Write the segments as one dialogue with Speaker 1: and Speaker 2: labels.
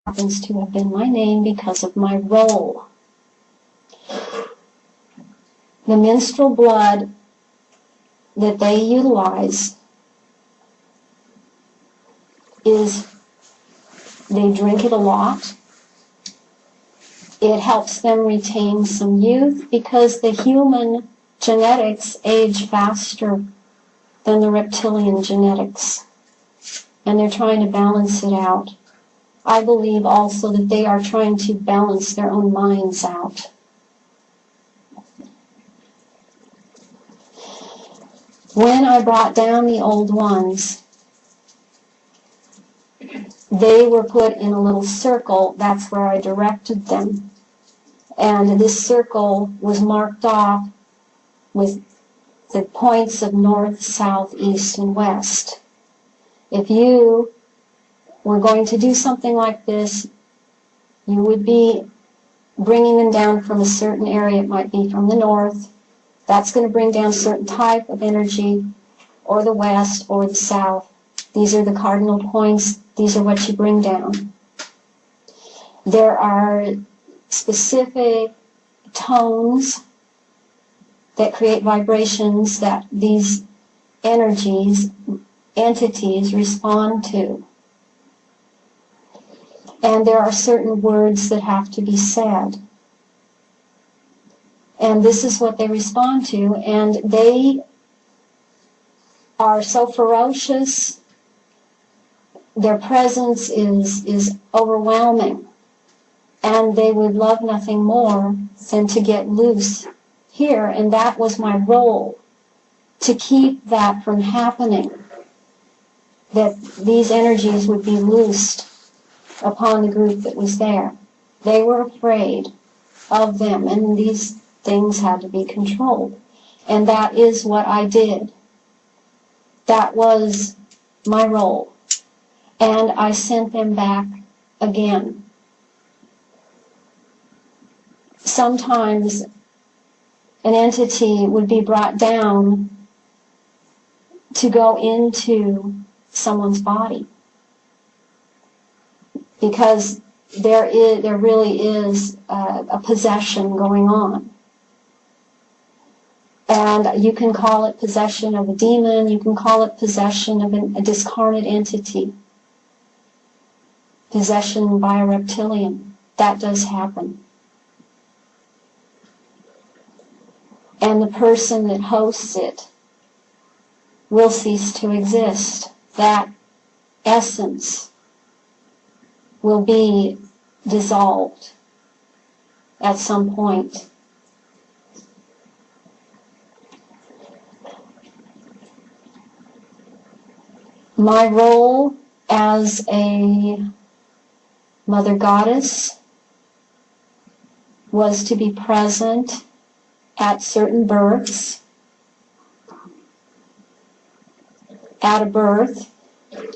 Speaker 1: happens to have been my name because of my role. The menstrual blood that they utilize is they drink it a lot. It helps them retain some youth because the human genetics age faster than the reptilian genetics. And they're trying to balance it out. I believe also that they are trying to balance their own minds out. When I brought down the old ones, they were put in a little circle. That's where I directed them. And this circle was marked off with the points of north, south, east, and west. If you were going to do something like this, you would be bringing them down from a certain area. It might be from the north. That's going to bring down a certain type of energy, or the west, or the south. These are the cardinal points. These are what you bring down. There are specific tones that create vibrations that these energies, entities respond to. And there are certain words that have to be said. And this is what they respond to, and they are so ferocious. Their presence is overwhelming, and they would love nothing more than to get loose here, and that was my role, to keep that from happening, that these energies would be loosed upon the group that was there. They were afraid of them, and these things had to be controlled. And that is what I did. That was my role. And I sent them back again. Sometimes an entity would be brought down to go into someone's body, because there really is a possession going on. And you can call it possession of a demon, you can call it possession of a discarnate entity, possession by a reptilian. That does happen. And the person that hosts it will cease to exist. That essence will be dissolved at some point. My role as a mother goddess was to be present at certain births. At a birth,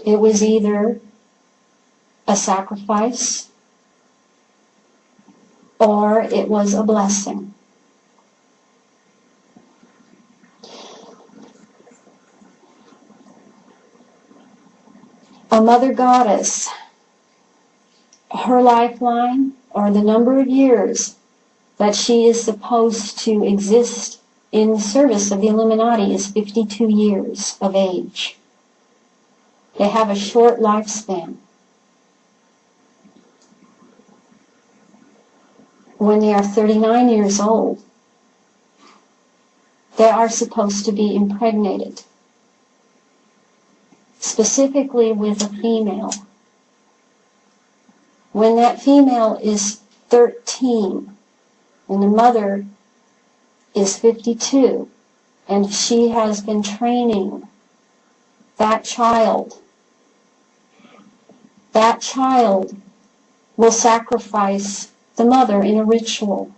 Speaker 1: it was either a sacrifice or it was a blessing. A mother goddess, her lifeline, or the number of years that she is supposed to exist in service of the Illuminati, is 52 years of age. They have a short lifespan. When they are 39 years old, they are supposed to be impregnated, specifically with a female. When that female is 13 and the mother is 52, and she has been training that child will sacrifice the mother in a ritual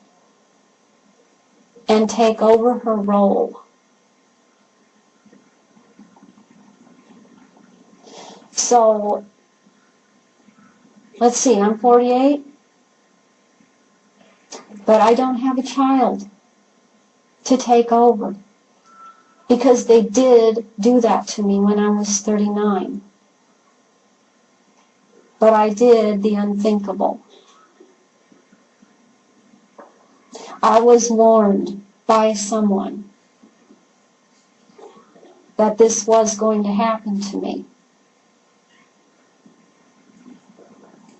Speaker 1: and take over her role. So, let's see, I'm 48, but I don't have a child to take over, because they did do that to me when I was 39. But I did the unthinkable. I was warned by someone that this was going to happen to me.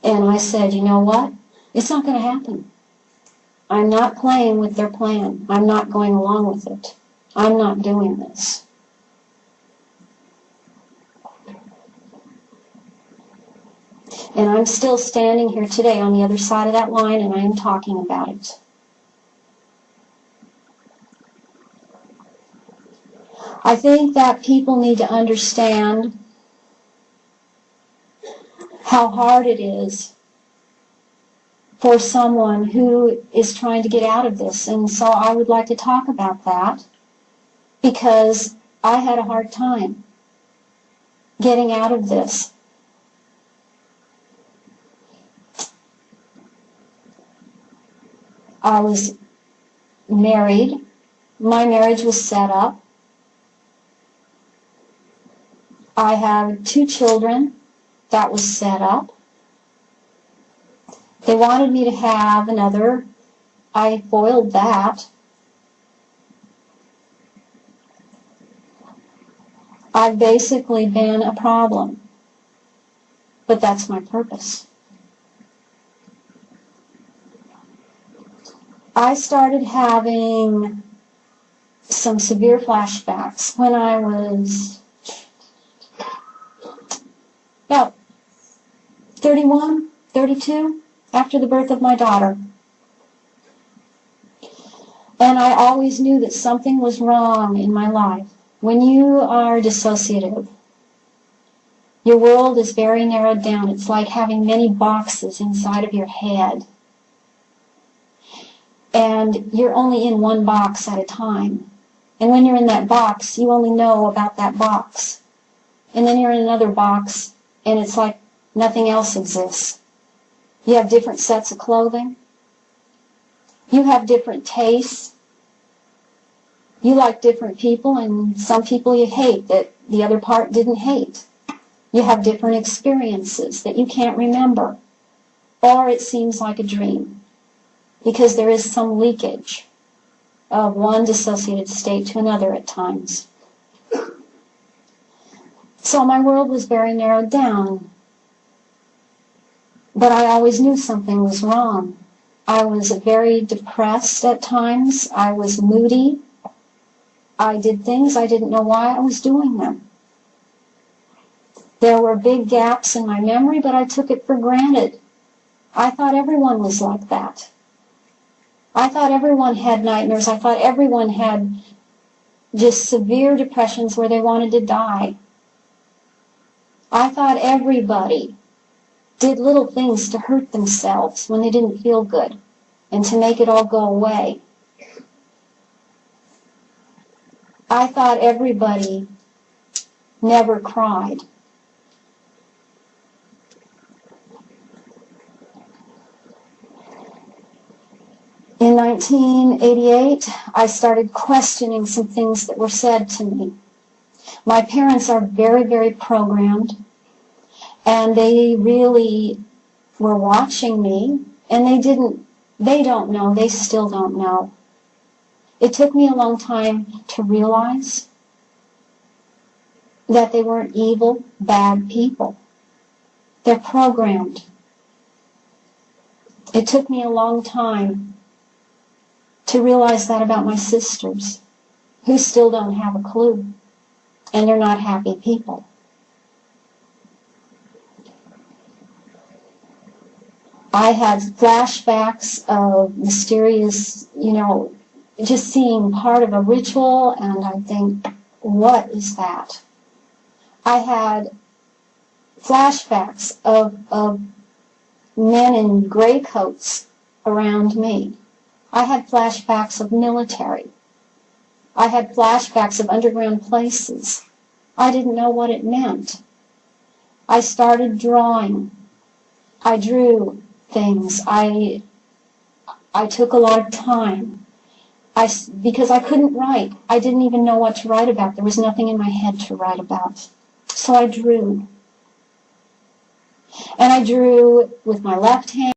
Speaker 1: And I said, you know what? It's not going to happen. I'm not playing with their plan. I'm not going along with it. I'm not doing this. And I'm still standing here today on the other side of that line, and I am talking about it. I think that people need to understand how hard it is for someone who is trying to get out of this. And so I would like to talk about that, because I had a hard time getting out of this. I was married. My marriage was set up. I had 2 children. That was set up. They wanted me to have another. I foiled that. I've basically been a problem. But that's my purpose. I started having some severe flashbacks when I was about 31, 32, after the birth of my daughter. And I always knew that something was wrong in my life. When you are dissociative, your world is very narrowed down. It's like having many boxes inside of your head. And you're only in one box at a time. And when you're in that box, you only know about that box. And then you're in another box, and it's like nothing else exists. You have different sets of clothing. You have different tastes. You like different people, and some people you hate that the other part didn't hate. You have different experiences that you can't remember. Or it seems like a dream, because there is some leakage of one dissociated state to another at times. So my world was very narrowed down. But I always knew something was wrong. I was very depressed at times. I was moody. I did things I didn't know why I was doing them. There were big gaps in my memory, but I took it for granted. I thought everyone was like that. I thought everyone had nightmares. I thought everyone had just severe depressions where they wanted to die. I thought everybody did little things to hurt themselves when they didn't feel good and to make it all go away. I thought everybody never cried. In 1988, I started questioning some things that were said to me. My parents are very, very programmed, and they really were watching me, and they don't know, they still don't know. It took me a long time to realize that they weren't evil, bad people. They're programmed. It took me a long time to realize that about my sisters, who still don't have a clue, and they're not happy people. I had flashbacks of mysterious, just seeing part of a ritual, and I think, what is that? I had flashbacks of men in gray coats around me. I had flashbacks of military. I had flashbacks of underground places. I didn't know what it meant. I started drawing. I drew things. I took a lot of time. Because I couldn't write. I didn't even know what to write about. There was nothing in my head to write about. So I drew. And I drew with my left hand